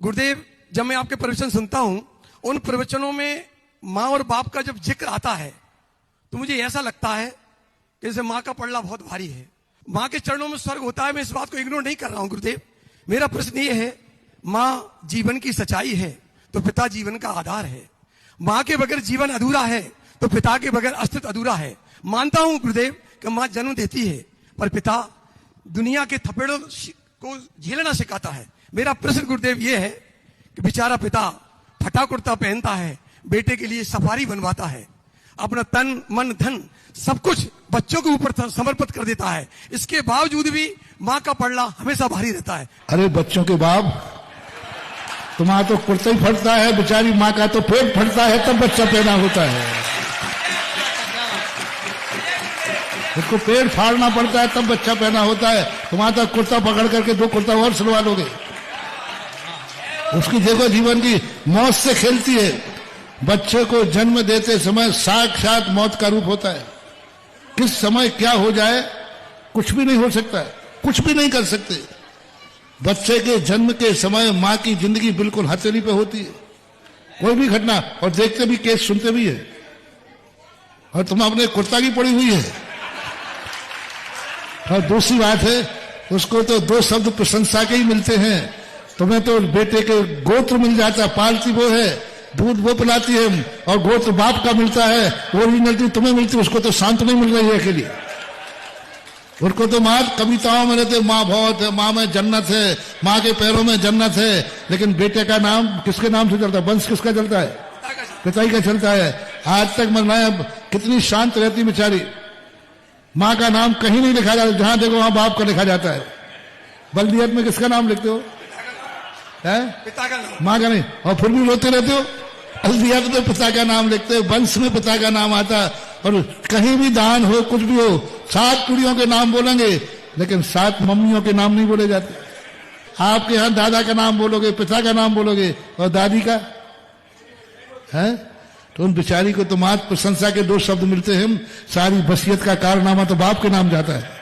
गुरुदेव, जब मैं आपके प्रवचन सुनता हूं, उन प्रवचनों में माँ और बाप का जब जिक्र आता है तो मुझे ऐसा लगता है कि जैसे माँ का पड़ना बहुत भारी है। माँ के चरणों में स्वर्ग होता है। मैं इस बात को इग्नोर नहीं कर रहा हूं गुरुदेव। मेरा प्रश्न ये है, माँ जीवन की सच्चाई है तो पिता जीवन का आधार है। माँ के बगैर जीवन अधूरा है तो पिता के बगैर अस्तित्व अधूरा है। मानता हूं गुरुदेव कि माँ जन्म देती है पर पिता दुनिया के थपेड़ों को झेलना सिखाता है। मेरा प्रश्न गुरुदेव ये है कि बेचारा पिता फटा कुर्ता पहनता है, बेटे के लिए सफारी बनवाता है, अपना तन मन धन सब कुछ बच्चों के ऊपर समर्पित कर देता है। इसके बावजूद भी माँ का पड़ना हमेशा भारी रहता है। अरे बच्चों के बाप, तुम्हारा तो कुर्ता ही फटता है, बेचारी माँ का तो पेट फटता है तब बच्चा पैदा होता है। उसको पेट फाड़ना पड़ता है तब बच्चा पैदा होता है। तुम्हारा तो कुर्ता पकड़ करके दो कुर्ता और सिलवा लोगे। उसकी देखो जीवन की मौत से खेलती है। बच्चे को जन्म देते समय साक्षात मौत का रूप होता है। किस समय क्या हो जाए कुछ भी नहीं हो सकता है, कुछ भी नहीं कर सकते। बच्चे के जन्म के समय माँ की जिंदगी बिल्कुल हथेली पे होती है। कोई भी घटना, और देखते भी, केस सुनते भी है। और तुम अपने कुर्ता की पड़ी हुई है। और दूसरी बात है, उसको तो दो शब्द प्रशंसा के ही मिलते हैं। तुम्हें तो बेटे के गोत्र मिल जाता है, पालती वो है, दूध वो पिलाती है, और गोत्र बाप का मिलता है, ओरिजिनलिटी तुम्हें मिलती है। उसको तो शांत नहीं मिल रही है अकेली। उनको तो माँ कविताओं में रहते, माँ बहुत है, माँ में जन्नत है, माँ के पैरों में जन्नत है। लेकिन बेटे का नाम किसके नाम से चलता है? वंश किसका चलता है? पिताई का चलता है। आज तक मैं कितनी शांत रहती बेचारी। माँ का नाम कहीं नहीं लिखा जाता, जहां देखो वहां बाप का लिखा जाता है। बल्दियत में किसका नाम लिखते हो? है पिता का नाम, माँ का नहीं। और फिर भी रोते रहते हो। बल्दियत में पिता का नाम लिखते हो, वंश में पिता का नाम आता। और कहीं भी दान हो, कुछ भी हो, 7 कुड़ियों के नाम बोलेंगे, लेकिन 7 मम्मियों के नाम नहीं बोले जाते। आपके यहां दादा का नाम बोलोगे, पिता का नाम बोलोगे, और दादी का है। तो उन बेचारी को तो मात्र प्रशंसा के 2 शब्द मिलते हैं। सारी बसियत का कारनामा तो बाप के नाम जाता है।